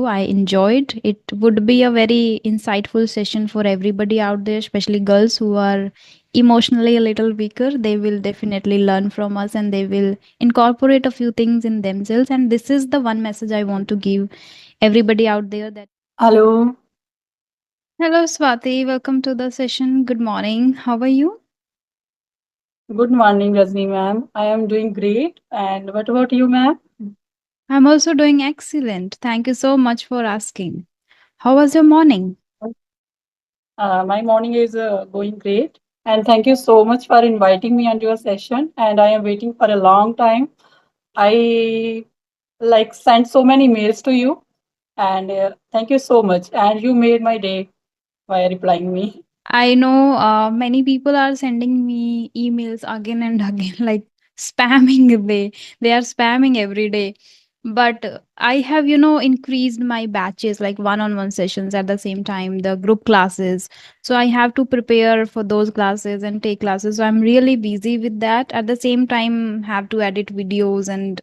you. I enjoyed. It would be a very insightful session for everybody out there, especially girls who are emotionally a little weaker. They will definitely learn from us and they will incorporate a few things in themselves. And this is the one message I want to give everybody out there that Hello. hello Swati, welcome to the session. Good morning. How are you? Good morning, Rajni ma'am. I am doing great. And what about you, ma'am? I'm also doing excellent. Thank you so much for asking. How was your morning? My morning is going great. And thank you so much for inviting me on your session. And I am waiting for a long time. I like sent so many mails to you. And thank you so much. And you made my day by replying me. I know many people are sending me emails again and again, like spamming. They are spamming every day. But I have, increased my batches, like one-on-one sessions at the same time, the group classes. So I have to prepare for those classes and take classes. So I'm really busy with that. At the same time, have to edit videos and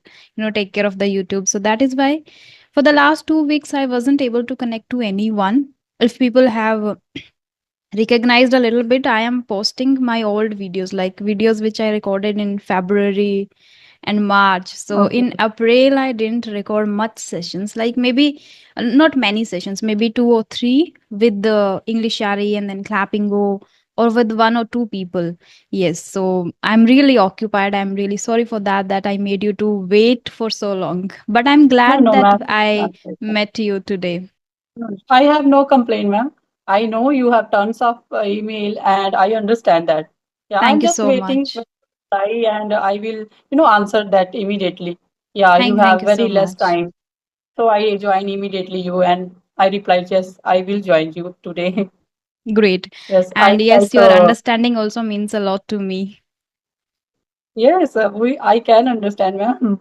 take care of the YouTube. So that is why for the last 2 weeks I wasn't able to connect to anyone. If people have recognized a little bit, I am posting my old videos, like videos which I recorded in February and March. So Okay. in April I didn't record much sessions, like maybe not many sessions, maybe two or three with the English Shari and then clapping go, or with one or two people. Yes, so I'm really occupied. I'm really sorry for that I made you to wait for so long, but I'm No, glad no, that ma'am. I Not like that. met you today. No, I have no complaint, ma'am. I know you have tons of email and I understand that. Yeah, I'm Thank you just so waiting much. for reply and I will, answer that immediately. Yeah, you Thank have you so very less much. time. So I join immediately you and I reply, yes, I will join you today. Great. Yes, I And like, yes, your understanding also means a lot to me. yes, I can understand, ma'am.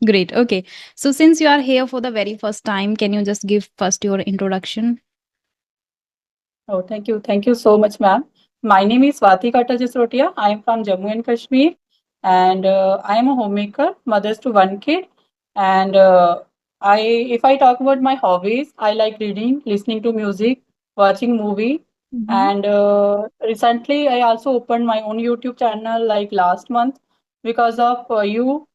Great. Okay. So since you are here for the very first time, can you just give first your introduction? Oh, thank you. Thank you so much, ma'am. My name is Swati Katajasrotia. I am from Jammu and Kashmir, and I am a homemaker, mothers to one kid. And if I talk about my hobbies, I like reading, listening to music, watching movie, Mhm. and recently I also opened my own YouTube channel like last month because of you,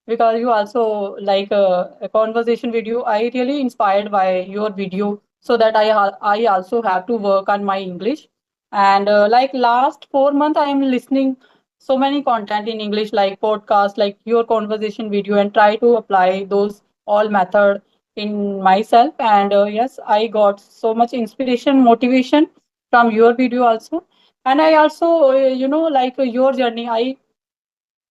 because you also like a conversation video. I really inspired by your video, so that I also have to work on my English. And like last 4 months I am listening so many content in English, like podcast, like your conversation video, and try to apply those all method in myself. And yes, I got so much inspiration, motivation from your video also. And I also like your journey. I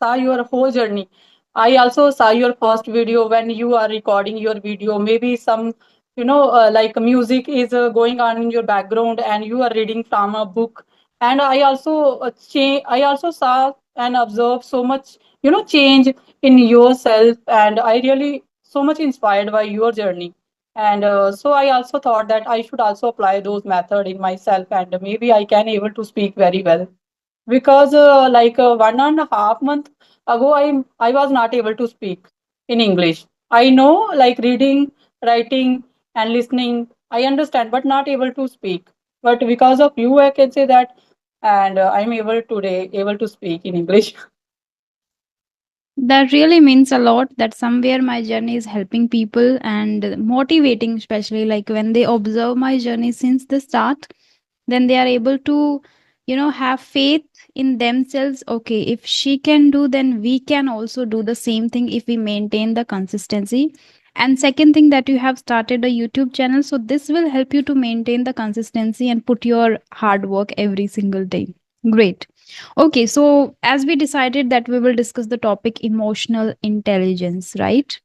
saw your whole journey. I also saw your first video when you are recording your video. Maybe some, like music is going on in your background and you are reading from a book. And I also I also saw and observed so much, change in yourself. And I really so much inspired by your journey. And so I also thought that I should also apply those method in myself, and maybe I can able to speak very well, because like 1.5 month ago I was not able to speak in English. I know, like reading, writing, and listening I understand, but not able to speak. But because of you I can say that, and I'm able today able to speak in English. That really means a lot that somewhere my journey is helping people and motivating, especially like when they observe my journey since the start, then they are able to, have faith in themselves. Okay, if she can do, then we can also do the same thing if we maintain the consistency. And second thing, that you have started a YouTube channel. So this will help you to maintain the consistency and put your hard work every single day. Great. Okay, so as we decided that we will discuss the topic emotional intelligence, right?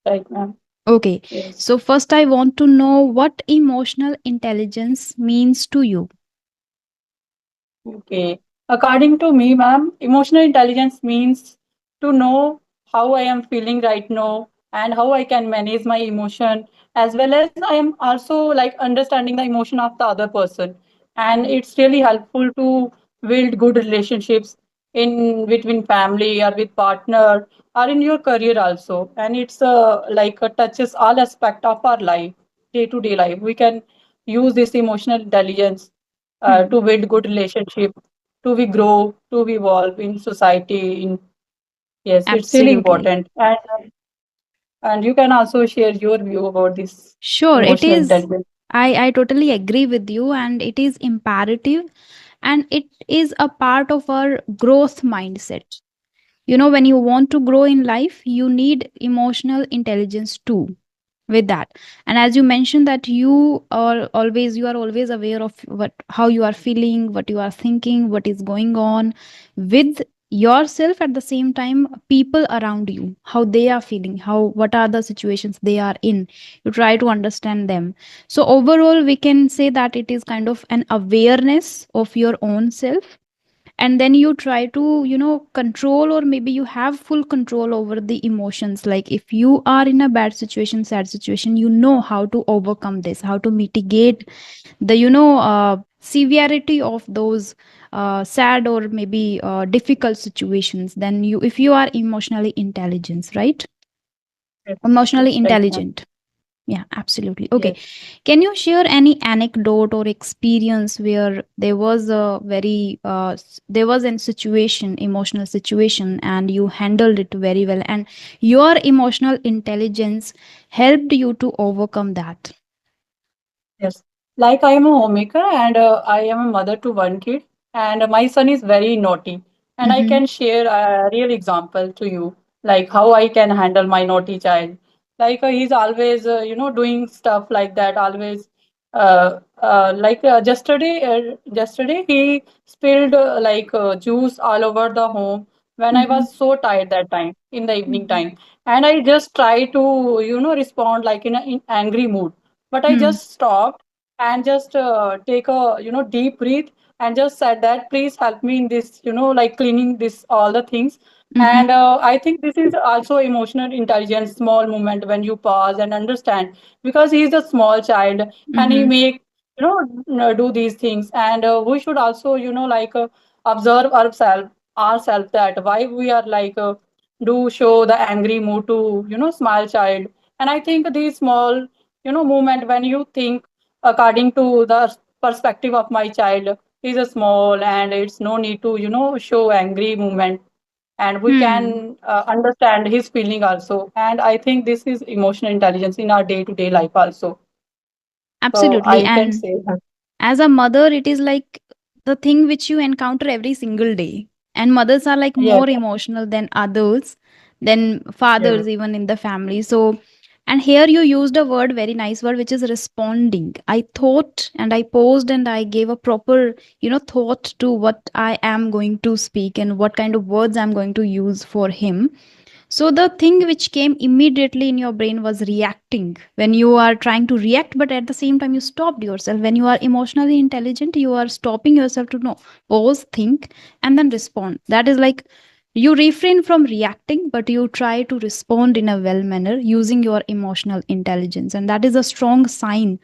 Right, ma'am. Okay, Yes. so first I want to know what emotional intelligence means to you. Okay. According to me, ma'am, emotional intelligence means to know how I am feeling right now and how I can manage my emotion, as well as I am also like understanding the emotion of the other person. And it's really helpful to build good relationships in between family or with partner or in your career also. And it's touches all aspect of our life, day to day life. We can use this emotional intelligence Hmm. to build good relationship, to we grow, to we evolve in society. In yes, it's really Absolutely. important. And you can also share your view about this Sure, it emotional is. intelligence. I totally agree with you, and it is imperative, and it is a part of our growth mindset. You know, when you want to grow in life, you need emotional intelligence too with that. And as you mentioned that you are always aware of what how you are feeling, what you are thinking, what is going on with yourself, at the same time people around you, how they are feeling, how what are the situations they are in. You try to understand them. So overall we can say that it is kind of an awareness of your own self, and then you try to control, or maybe you have full control over the emotions. Like if you are in a bad situation, sad situation, you know how to overcome this, how to mitigate the severity of those sad or maybe difficult situations. Then you, if you are emotionally intelligent, right? Yes, Emotionally yes, right, ma'am. intelligent. Yeah, absolutely. Okay. Yes, Can you share any anecdote or experience where there was a very there was a situation, emotional situation, and you handled it very well, and your emotional intelligence helped you to overcome that? yes. Like I am a homemaker and I am a mother to one kid, and my son is very naughty. And I Mm-hmm. can share a real example to you, like how I can handle my naughty child. Like he's always, doing stuff like that. Always, yesterday he spilled juice all over the home when I Mm-hmm. was so tired that time in the evening Mm-hmm. time, and I just try to, respond like in an angry mood, but I Hmm. just stopped and just take a deep breath and just said that please help me in this, like cleaning this all the things. Mm-hmm. And I think this is also emotional intelligence, small moment when you pause and understand, because he is a small child and he Mm-hmm. make do these things. And we should also observe ourselves that why we are do show the angry mood to small child. And I think these small movement, when you think according to the perspective of my child, is a small and it's no need to show angry movement, and we Hmm. can understand his feeling also. And I think this is emotional intelligence in our day to day life also. So Absolutely. I can And say that. as a mother, it is like the thing which you encounter every single day. And mothers are like Yes, more emotional than others, than yes. fathers even in the family. So, and here you used a word, very nice word, which is responding. I thought and I paused and I gave a proper thought to what I am going to speak and what kind of words I'm going to use for him. So the thing which came immediately in your brain was reacting. When you are trying to react, but at the same time you stopped yourself. When you are emotionally intelligent, you are stopping yourself to know, pause, think, and then respond. That is like you refrain from reacting, but you try to respond in a well manner using your emotional intelligence. And that is a strong sign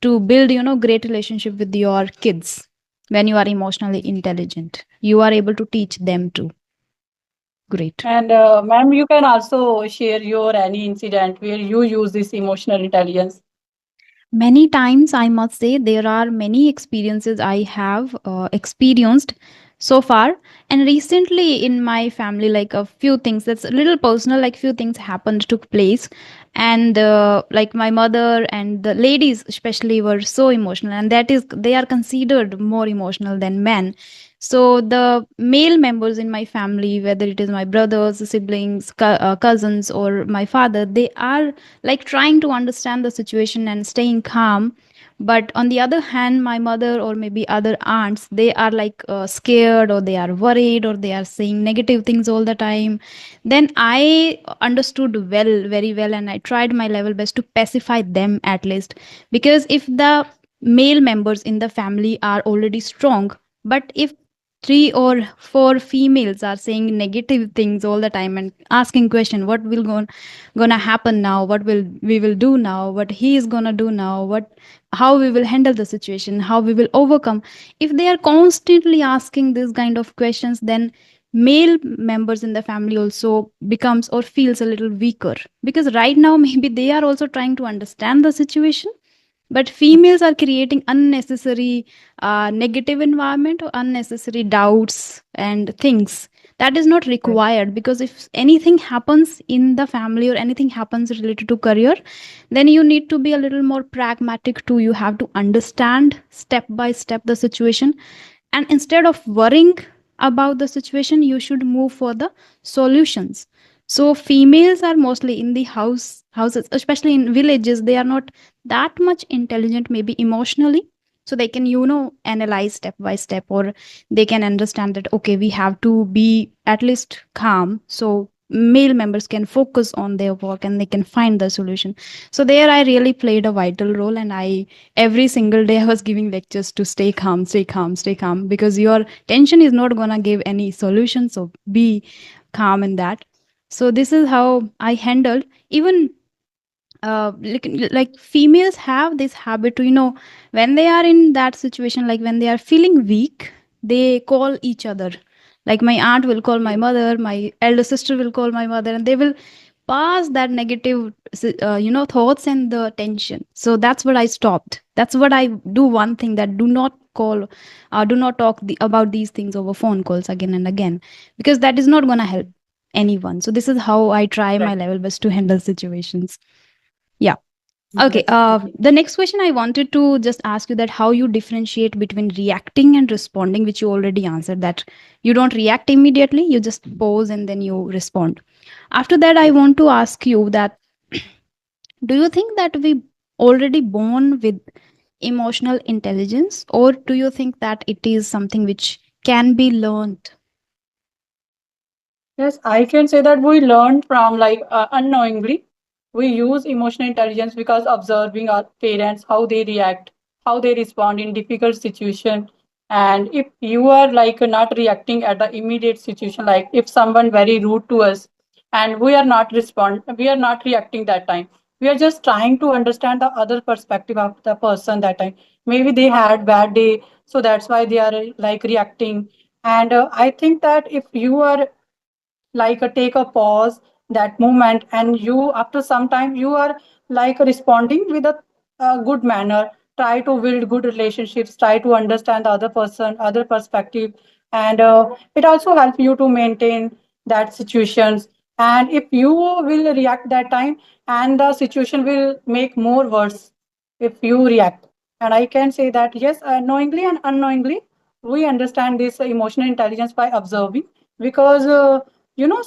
to build, great relationship with your kids. When you are emotionally intelligent, you are able to teach them too. Great. And ma'am, you can also share your any incident where you use this emotional intelligence. Many times, I must say, there are many experiences I have experienced so far. And recently in my family, like a few things that's a little personal, like few things happened, took place. And like my mother and the ladies especially were so emotional, and that is they are considered more emotional than men. So the male members in my family, whether it is my brothers, siblings, cousins, or my father, they are like trying to understand the situation and staying calm. But on the other hand, my mother or maybe other aunts, they are like scared, or they are worried, or they are saying negative things all the time. Then I understood well, very well, and I tried my level best to pacify them at least. Because if the male members in the family are already strong, but if three or four females are saying negative things all the time and asking question, what will gonna happen now, what will we will do now, what he is gonna do now, what how we will handle the situation, how we will overcome. If they are constantly asking this kind of questions, then male members in the family also becomes or feels a little weaker, because right now maybe they are also trying to understand the situation, but females are creating unnecessary negative environment or unnecessary doubts and things that is not Right. required. Because if anything happens in the family or anything happens related to career, then you need to be a little more pragmatic too. You have to understand step by step the situation, and instead of worrying about the situation, you should move for the solutions. So females are mostly in the houses, especially in villages. They are not that much intelligent, maybe emotionally, so they can analyze step by step, or they can understand that okay, we have to be at least calm, so male members can focus on their work and they can find the solution. So there I really played a vital role, and I every single day I was giving lectures to stay calm, stay calm, stay calm, because your tension is not going to give any solution, so be calm in that. So this is how I handled. Even like females have this habit to when they are in that situation, like when they are feeling weak, they call each other. Like my aunt will call my Yes. mother, my elder sister will call my mother, and they will pass that negative thoughts and the tension. So that's what I stopped. That's what I do. One thing, that do not call, do not talk about these things over phone calls again and again, because that is not going to help anyone. So this is how I try my Right. level best to handle situations. Yeah. Okay. Yes. The next question I wanted to just ask you, that how you differentiate between reacting and responding, which you already answered, that you don't react immediately, you just pause and then you respond. After that, I Yes. want to ask you that do you think that we already born with emotional intelligence, or do you think that it is something which can be learned? Yes, I can say that we learn from like unknowingly. We use emotional intelligence because observing our parents, how they react, how they respond in difficult situation. And if you are like not reacting at the immediate situation, like if someone very rude to us and we are not reacting that time. We are just trying to understand the other perspective of the person that time. Maybe they had bad day, so that's why they are like reacting. And I think that if you are like take a pause that moment, and you after some time you are like responding with a good manner, try to build good relationships, try to understand the other person, other perspective, and it also helps you to maintain that situations. And if you will react that time, and the situation will make more worse if you react. And I can say that yes, knowingly and unknowingly we understand this emotional intelligence by observing, because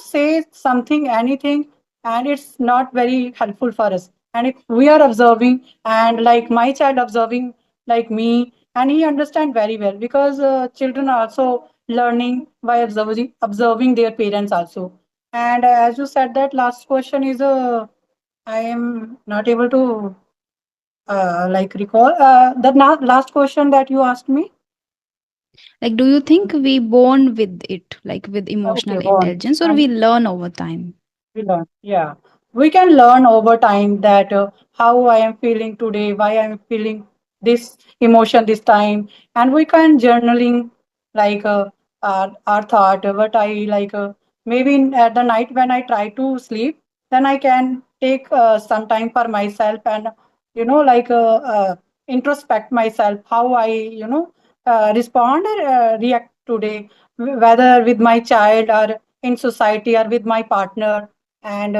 say something anything, and it's not very helpful for us. And if we are observing, and like my child observing like me, and he understand very well, because children are also learning by observing their parents also. And as you said, that last question is I am not able to like recall last question that you asked me. Like, do you think we born with it, like with Okay, emotional one. intelligence, or we learn over time? We learn, yeah. We can learn over time that how I am feeling today, why I am feeling this emotion this time, and we can journaling like our thought. What I like maybe at the night when I try to sleep, then I can take some time for myself, and like introspect myself how I respond or react today, whether with my child or in society or with my partner. And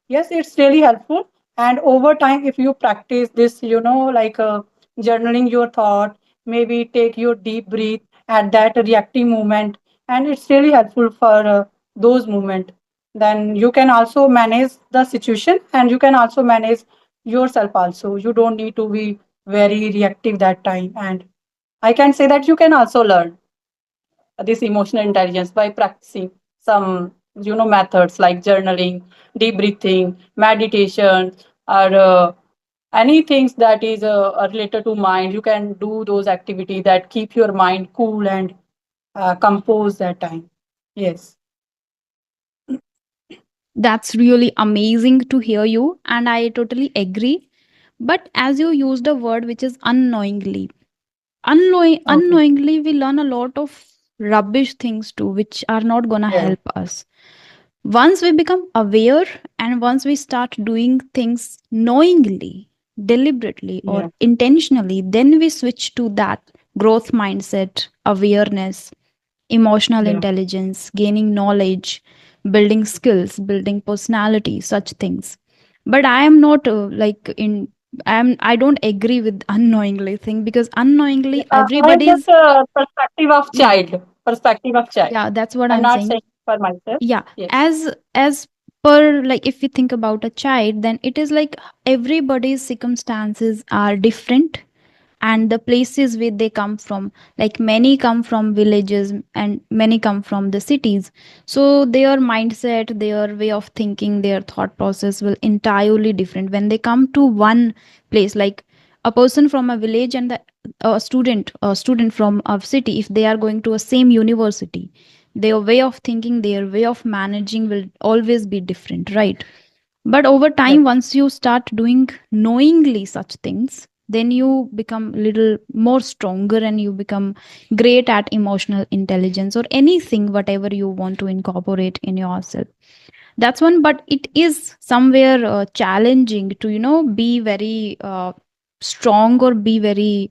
yes, it's really helpful. And over time, if you practice this, like journaling your thought, maybe take your deep breath at that reacting moment, and it's really helpful for those moments. Then you can also manage the situation, and you can also manage yourself also. You don't need to be very reactive that time. And I can say that you can also learn this emotional intelligence by practicing some methods like journaling, deep breathing, meditation, or any things that is related to mind. You can do those activities that keep your mind cool and composed that time. Yes. That's really amazing to hear you, and I totally agree. But as you used a word which is unknowingly, Okay. unknowingly, we learn a lot of rubbish things too, which are not gonna Yeah. help us. Once we become aware and once we start doing things knowingly, deliberately, or Yeah. intentionally, then we switch to that growth mindset, awareness, emotional Yeah. intelligence, gaining knowledge, building skills, building personality, such things. But I am not I don't agree with unknowingly thing, because unknowingly I have just everybody's, perspective of yeah, child. Perspective of child. yeah, that's what I'm I'm not saying. saying for myself. Yeah, Yes. as per, like, if we think about a child, then it is like everybody's circumstances are different, and the places where they come from, like many come from villages and many come from the cities, so their mindset, their way of thinking, their thought process will entirely different when they come to one place. Like a person from a village and a student from a city, if they are going to a same university, their way of thinking, their way of managing will always be different, right? But over Yes. time, once you start doing knowingly such things, then you become little more stronger and you become great at emotional intelligence or anything, whatever you want to incorporate in yourself. That's one, but it is somewhere challenging to, be very strong or be very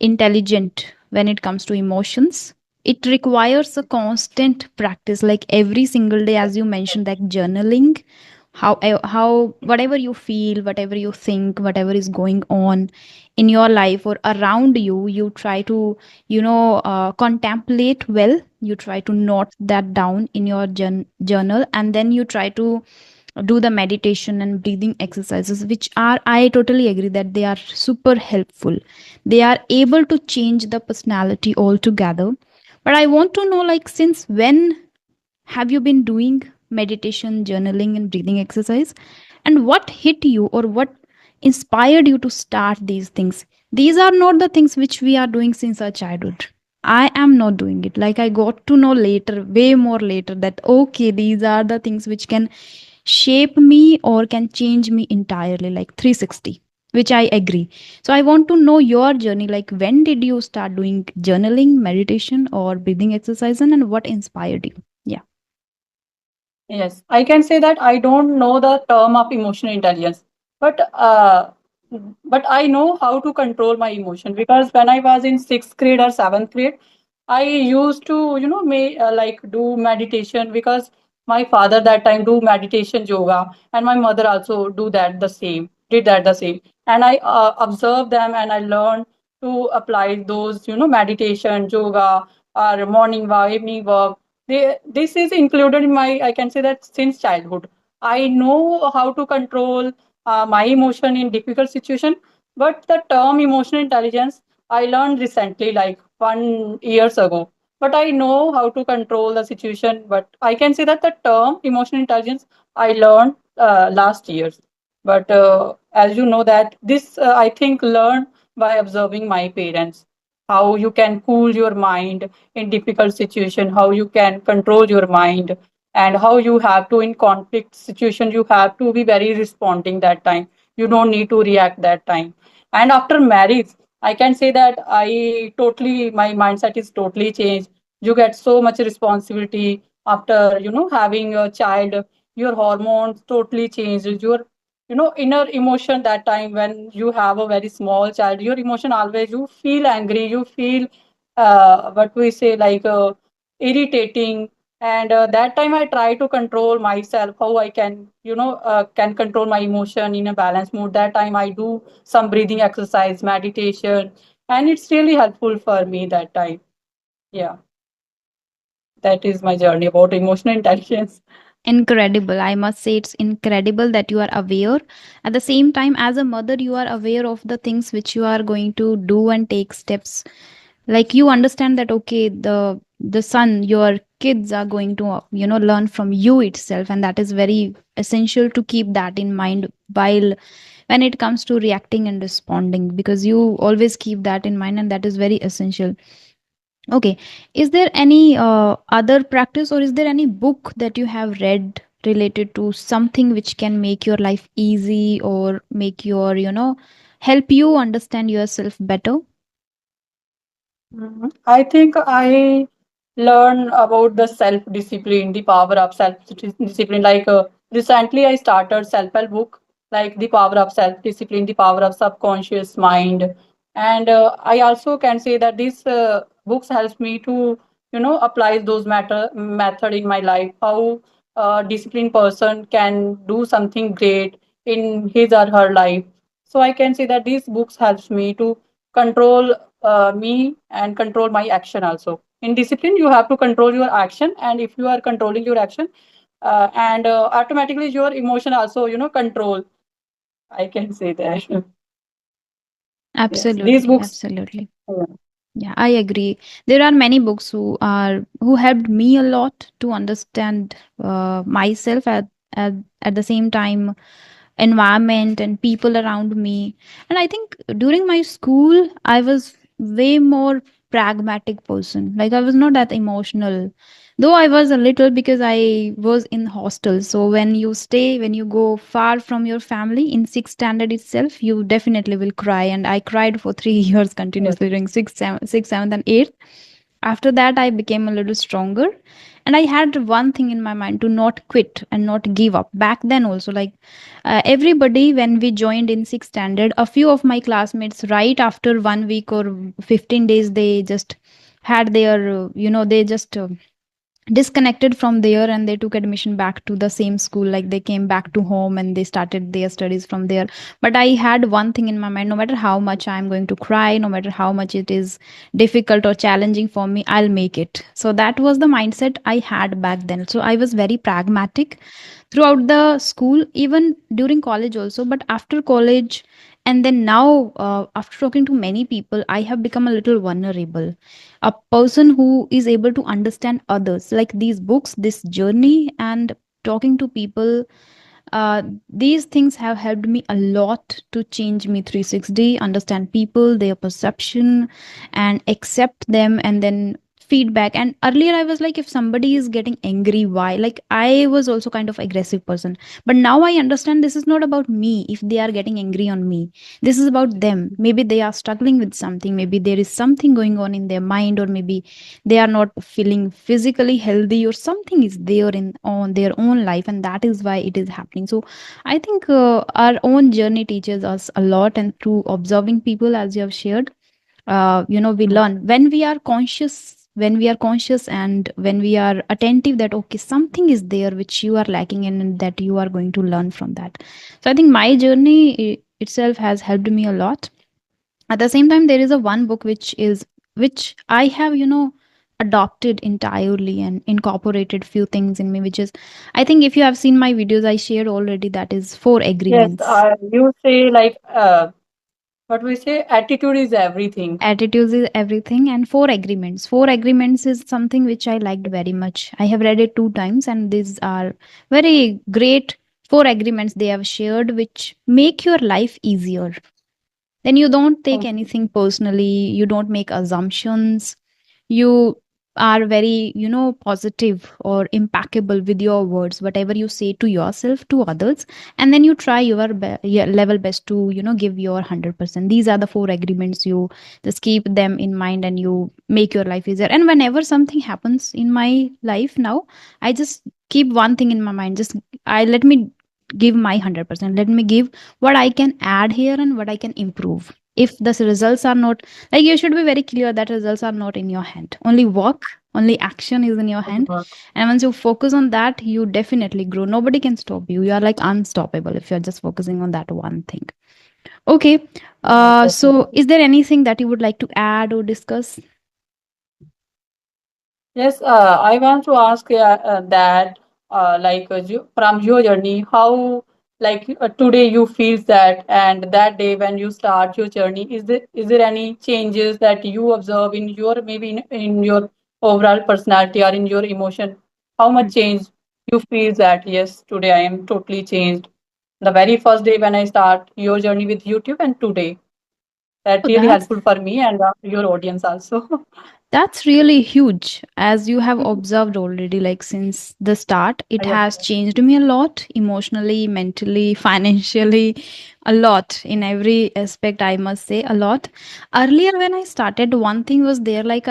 intelligent when it comes to emotions. It requires a constant practice, like every single day, as you mentioned, like journaling. How whatever you feel, whatever you think, whatever is going on in your life or around you, you try to, contemplate well. You try to note that down in your journal, and then you try to do the meditation and breathing exercises, which are, I totally agree that they are super helpful. They are able to change the personality altogether. But I want to know, like, since when have you been doing meditation, journaling, and breathing exercise? And what hit you, or what inspired you to start these things? These are not the things which we are doing since our childhood. I am not doing it. Like, I got to know later, way more later, that okay, these are the things which can shape me or can change me entirely, like 360, which I agree. So I want to know your journey. Like, when did you start doing journaling, meditation, or breathing exercise, and what inspired you? Yeah. Yes, I can say that I don't know the term of emotional intelligence, but but I know how to control my emotion because when I was in sixth grade or seventh grade, I used to like do meditation because my father that time do meditation yoga and my mother also do that the same did that the same, and I observed them and I learned to apply those meditation yoga or morning walk, evening walk. This is included in my, I can say that since childhood. I know how to control my emotion in difficult situation, but the term emotional intelligence I learned recently, like 1 years ago. But I know how to control the situation. But I can say that the term emotional intelligence I learned last years. But as you know that this I think learned by observing my parents, how you can cool your mind in difficult situation, how you can control your mind, and how you have to in conflict situation you have to be very responding that time. You don't need to react that time. And after marriage, I can say that I totally my mindset is totally changed. You get so much responsibility after having a child. Your hormones totally change. Your inner emotion that time when you have a very small child, your emotion always you feel angry, you feel what we say like irritating. And that time I try to control myself, how I can can control my emotion in a balanced mood. That time I do some breathing exercise, meditation, and it's really helpful for me that time. Yeah, that is my journey about emotional intelligence. Incredible. I must say, it's incredible that you are aware. At the same time, as a mother, you are aware of the things which you are going to do and take steps. Like, you understand that okay, the son, your kids are going to learn from you itself, and that is very essential to keep that in mind while when it comes to reacting and responding, because you always keep that in mind, and that is very essential. Okay. Is there any other practice, or is there any book that you have read related to something which can make your life easy, or make your, help you understand yourself better? I think I learn about the self discipline, the power of self discipline. Like recently, I started self help book, like the power of self discipline, the power of subconscious mind, and I also can say that these books helps me to apply those matter method in my life. How a disciplined person can do something great in his or her life. So I can say that these books helps me to control me and control my action also. In discipline you have to control your action, and if you are controlling your action, and automatically your emotion also control, I can say that. Yes, these Absolutely, books. absolutely. Yeah. Yeah, I agree. There are many books who helped me a lot to understand myself at the same time environment and people around me. And I think during my school I was way more pragmatic person. Like I was not that emotional, though I was a little because I was in hostel. So when you go far from your family in sixth standard itself, you definitely will cry, and I cried for 3 years Yes. continuously during sixth, seventh and eighth. After that I became a little stronger, and I had one thing in my mind, to not quit and not give up. Back then also, like everybody, when we joined in sixth standard, a few of my classmates, right after 1 week or 15 days, they just had their they just disconnected from there, and they took admission back to the same school. Like they came back to home and they started their studies from there. But I had one thing in my mind: no matter how much I'm going to cry, no matter how much it is difficult or challenging for me, I'll make it. So that was the mindset I had back then. So I was very pragmatic throughout the school, even during college also. But after college, and then now, after talking to many people, I have become a little vulnerable, a person who is able to understand others. Like these books, this journey, and talking to people, these things have helped me a lot to change me 360, understand people, their perception, and accept them, and then feedback. And earlier I was like, if somebody is getting angry, why? Like I was also kind of aggressive person. But now I understand this is not about me. If they are getting angry on me, this is about them. Maybe they are struggling with something, maybe there is something going on in their mind, or maybe they are not feeling physically healthy, or something is there in on their own life, and that is why it is happening. So I think our own journey teaches us a lot, and through observing people, as you have shared, we Mm. learn when we are conscious, and when we are attentive, that okay, something is there which you are lacking in, and that you are going to learn from that. So I think my journey itself has helped me a lot. At the same time, there is a one book which I have adopted entirely and incorporated few things in me, which is, I think if you have seen my videos, I shared already, that is Four Yes, Agreements. you say like what we say, attitude is everything. Attitudes is everything, and Four Agreements is something which I liked very much. I have read it 2 times, and these are very great Four Agreements they have shared, which make your life easier. Then you don't take Okay. anything personally, you don't make assumptions, you are very positive or impeccable with your words, whatever you say to yourself, to others, and then you try your level best to give your 100%. These are the Four Agreements. You just keep them in mind, and you make your life easier. And whenever something happens in my life now, I just keep one thing in my mind: just I let me give my 100%, let me give what I can add here and what I can improve. If the results are not, like, you should be very clear that results are not in your hand. Only work, only action is in your Only hand. work. And once you focus on that, you definitely grow. Nobody can stop you. You are like unstoppable if you're just focusing on that one thing. Okay. Yes, So definitely. is there anything that you would like to add or discuss? Yes, I want to ask that, like, from your journey, how, like, today you feel that, and that day when you start your journey, is there any changes that you observe in your, maybe in your overall personality or in your emotion? How Hmm. much change you feel that, yes, today I am totally changed. The very first day when I start your journey with YouTube, and today, that Oh, really helpful for me and your audience also. that's really huge. As you have observed already, like since the start, it Yes. has changed me a lot emotionally, mentally, financially, a lot in every aspect, I must say, a lot. Earlier, when I started, one thing was there, like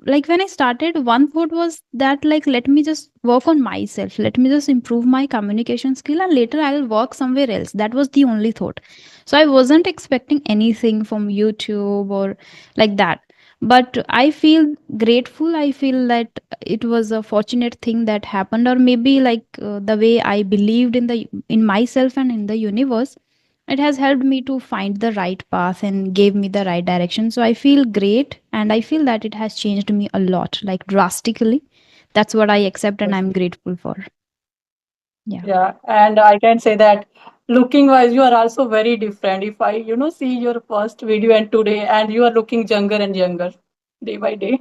like when I started, one thought was that, like, let me just work on myself, let me just improve my communication skill, and later I'll work somewhere else. That was the only thought. So I wasn't expecting anything from YouTube or like that. But I feel grateful. I feel that it was a fortunate thing that happened, or maybe like the way I believed in myself and in the universe, it has helped me to find the right path and gave me the right direction. So I feel great, and I feel that it has changed me a lot, like drastically. That's what I accept and I'm grateful for. Yeah. Yeah, and I can say that looking wise, you are also very different. If I, see your first video and today, and you are looking younger and younger day by day,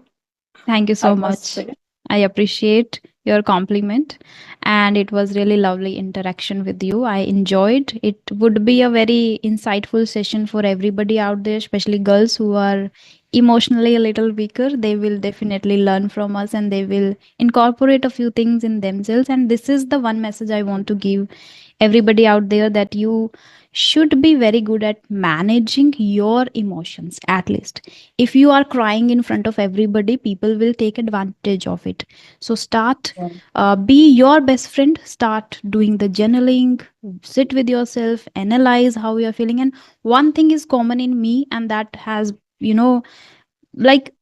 Thank you I so must much. say. I appreciate your compliment, and it was really lovely interaction with you. I enjoyed. It would be a very insightful session for everybody out there, especially girls who are emotionally a little weaker. They will definitely learn from us, and they will incorporate a few things in themselves. And this is the one message I want to give everybody out there, that you should be very good at managing your emotions. At least if you are crying in front of everybody, people will take advantage of it. So start, Yeah. be your best friend, start doing the journaling, sit with yourself, analyze how you are feeling. And one thing is common in me, and that has, you know like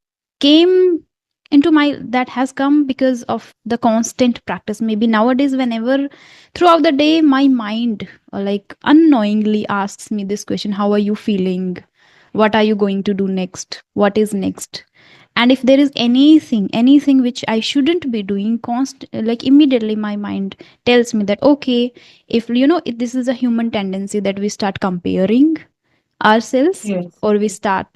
came into my that has come because of the constant practice. Maybe nowadays, whenever throughout the day, my mind like unknowingly asks me this question: how are you feeling? What are you going to do next? What is next? And if there is anything which I shouldn't be doing, like immediately my mind tells me that, okay, if this is a human tendency that we start comparing ourselves, Yes. or we start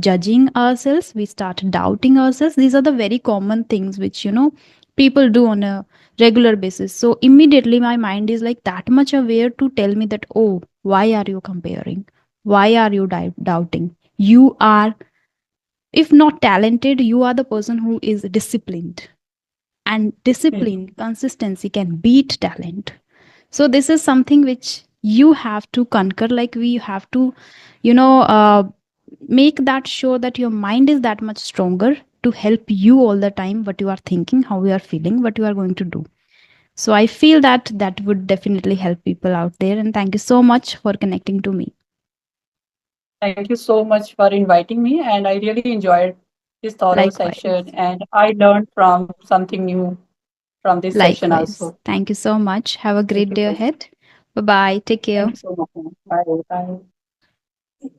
judging ourselves, we start doubting ourselves. These are the very common things which people do on a regular basis. So immediately my mind is like that much aware to tell me that, oh, why are you comparing? Why are you doubting? You are, if not talented, you are the person who is disciplined, and Yes. discipline, consistency can beat talent. So this is something which you have to conquer. Like, we have to you know uh, make that sure that your mind is that much stronger to help you all the time, what you are thinking, how you are feeling, what you are going to do. So I feel that that would definitely help people out there, and thank you so much for connecting to me. Thank you so much for inviting me, and I really enjoyed this thorough session, Likewise. and I learned from something new from this session Likewise, also. thank you so much. Have a Thank great you day so much. ahead. Bye bye, take Thank care. you so much. Bye. Bye.